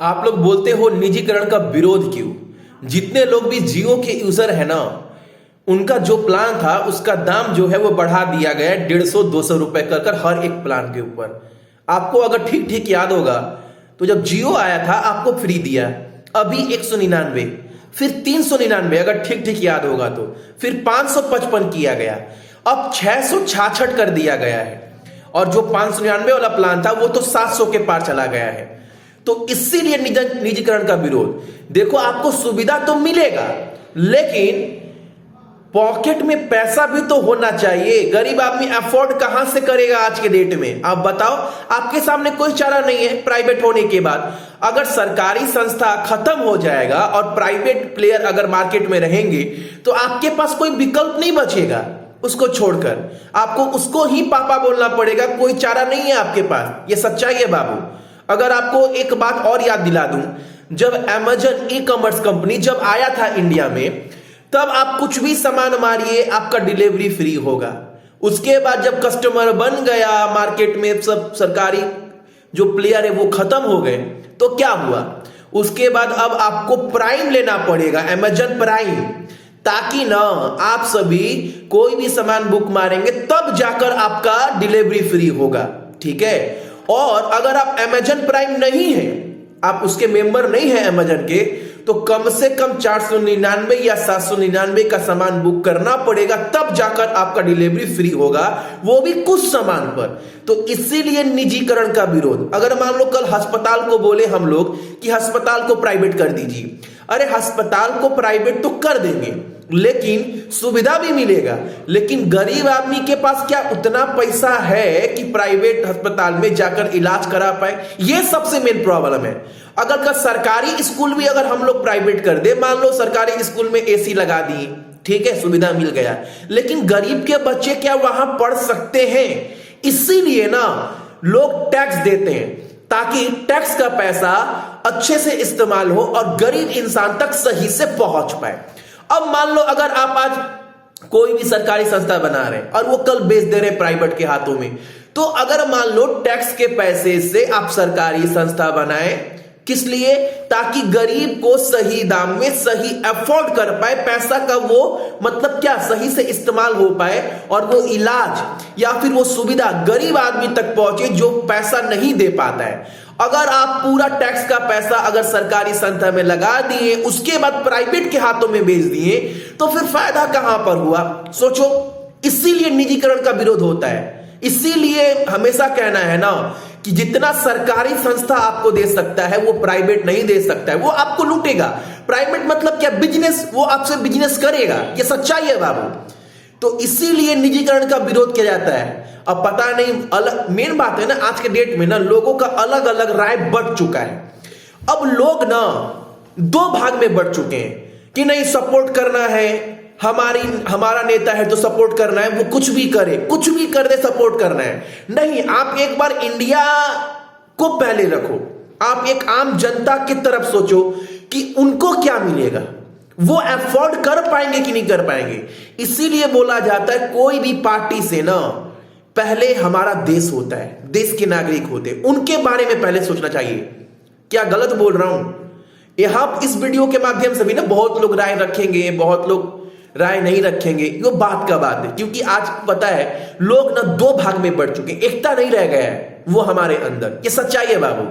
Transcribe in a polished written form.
आप लोग बोलते हो निजीकरण का विरोध क्यों? जितने लोग भी जियो के यूजर है ना, उनका जो प्लान था उसका दाम जो है वो बढ़ा दिया गया है 150-200 रुपए कर हर एक प्लान के ऊपर। आपको अगर ठीक ठीक याद होगा तो जब जियो आया था आपको फ्री दिया, अभी 199, फिर 399 अगर ठीक ठीक याद होगा तो, फिर 555 किया गया, अब 666 कर दिया गया है। और जो 599 वाला प्लान था वो तो 700 के पार चला गया है। तो इसीलिए निजीकरण का विरोध। देखो, आपको सुविधा तो मिलेगा लेकिन पॉकेट में पैसा भी तो होना चाहिए। गरीब आदमी अफोर्ड कहां से करेगा आज के डेट में? आप बताओ, आपके सामने कोई चारा नहीं है प्राइवेट होने के बाद। अगर सरकारी संस्था खत्म हो जाएगा और प्राइवेट प्लेयर अगर मार्केट में रहेंगे तो आपके पास कोई विकल्प नहीं बचेगा। उसको छोड़कर आपको उसको ही पापा बोलना पड़ेगा, कोई चारा नहीं है आपके पास। ये सच्चाई है बाबू। अगर आपको एक बात और याद दिला दूं, जब अमेजन ई कॉमर्स कंपनी जब आया था इंडिया में, तब आप कुछ भी सामान मारिए आपका डिलीवरी फ्री होगा। उसके बाद जब कस्टमर बन गया, मार्केट में सब सरकारी जो प्लेयर है वो खत्म हो गए, तो क्या हुआ? उसके बाद अब आपको प्राइम लेना पड़ेगा, अमेजन प्राइम, ताकि ना आप सभी कोई भी सामान बुक मारेंगे तब जाकर आपका डिलीवरी फ्री होगा। ठीक है? और अगर आप अमेजन प्राइम नहीं है, आप उसके मेंबर नहीं है अमेजन के, तो कम से कम 499 या 799 का सामान बुक करना पड़ेगा, तब जाकर आपका डिलीवरी फ्री होगा, वो भी कुछ सामान पर। तो इसीलिए निजीकरण का विरोध। अगर मान लो कल अस्पताल को बोले हम लोग कि अस्पताल को प्राइवेट कर दीजिए, अरे अस्पताल को प्राइवेट तो कर देंगे लेकिन सुविधा भी मिलेगा, लेकिन गरीब आदमी के पास क्या उतना पैसा है कि प्राइवेट अस्पताल में जाकर इलाज करा पाए? ये सबसे मेन प्रॉब्लम है। अगर का सरकारी स्कूल भी अगर हम लोग प्राइवेट कर दे, मान लो सरकारी स्कूल में एसी लगा दिए, ठीक है, सुविधा मिल गया, लेकिन गरीब के बच्चे क्या वहां पढ़ सकते हैं? इसीलिए ना लोग टैक्स देते हैं, ताकि टैक्स का पैसा अच्छे से इस्तेमाल हो और गरीब इंसान तक सही से पहुंच पाए। अब मान लो अगर आप आज कोई भी सरकारी संस्था बना रहे हैं और वो कल बेच दे रहे प्राइवेट के हाथों में, तो अगर मान लो टैक्स के पैसे से आप सरकारी संस्था बनाएं, किस लिए? ताकि गरीब को सही दाम में सही अफोर्ड कर पाए, पैसा का वो मतलब क्या सही से इस्तेमाल हो पाए और वो इलाज या फिर वो सुविधा गरीब आदमी तक पहुंचे जो पैसा नहीं दे पाता है। अगर आप पूरा टैक्स का पैसा अगर सरकारी संस्था में लगा दिए, उसके बाद प्राइवेट के हाथों में बेच दिए, तो फिर फायदा कहां पर हुआ? सोचो। इसीलिए निजीकरण का विरोध होता है। इसीलिए हमेशा कहना है ना कि जितना सरकारी संस्था आपको दे सकता है वो प्राइवेट नहीं दे सकता है, वो आपको लूटेगा। प्राइवेट मतलब क्या? बिजनेस, वो आपसे बिजनेस करेगा। ये सच्चाई है बाबू। तो इसीलिए निजीकरण का विरोध किया जाता है। अब पता नहीं, अलग मेन बात है ना, आज के डेट में ना लोगों का अलग अलग राय बढ़ चुका है। अब लोग ना दो भाग में बढ़ चुके हैं कि नहीं सपोर्ट करना है, हमारा नेता है तो सपोर्ट करना है, वो कुछ भी करे, कुछ भी कर दे सपोर्ट करना है। नहीं, आप एक बार इंडिया को पहले रखो, आप एक आम जनता की तरफ सोचो कि उनको क्या मिलेगा, वो अफोर्ड कर पाएंगे कि नहीं कर पाएंगे। इसीलिए बोला जाता है कोई भी पार्टी से ना पहले हमारा देश होता है, देश के नागरिक होते हैं, उनके बारे में पहले सोचना चाहिए। क्या गलत बोल रहा हूं? यहां इस वीडियो के माध्यम से भी ना बहुत लोग राय रखेंगे, बहुत लोग राय नहीं रखेंगे, ये बात का बात है। क्योंकि आज पता है लोग ना दो भाग में बढ़ चुके हैं, एकता नहीं रह गया है वो हमारे अंदर। ये सच्चाई है बाबू।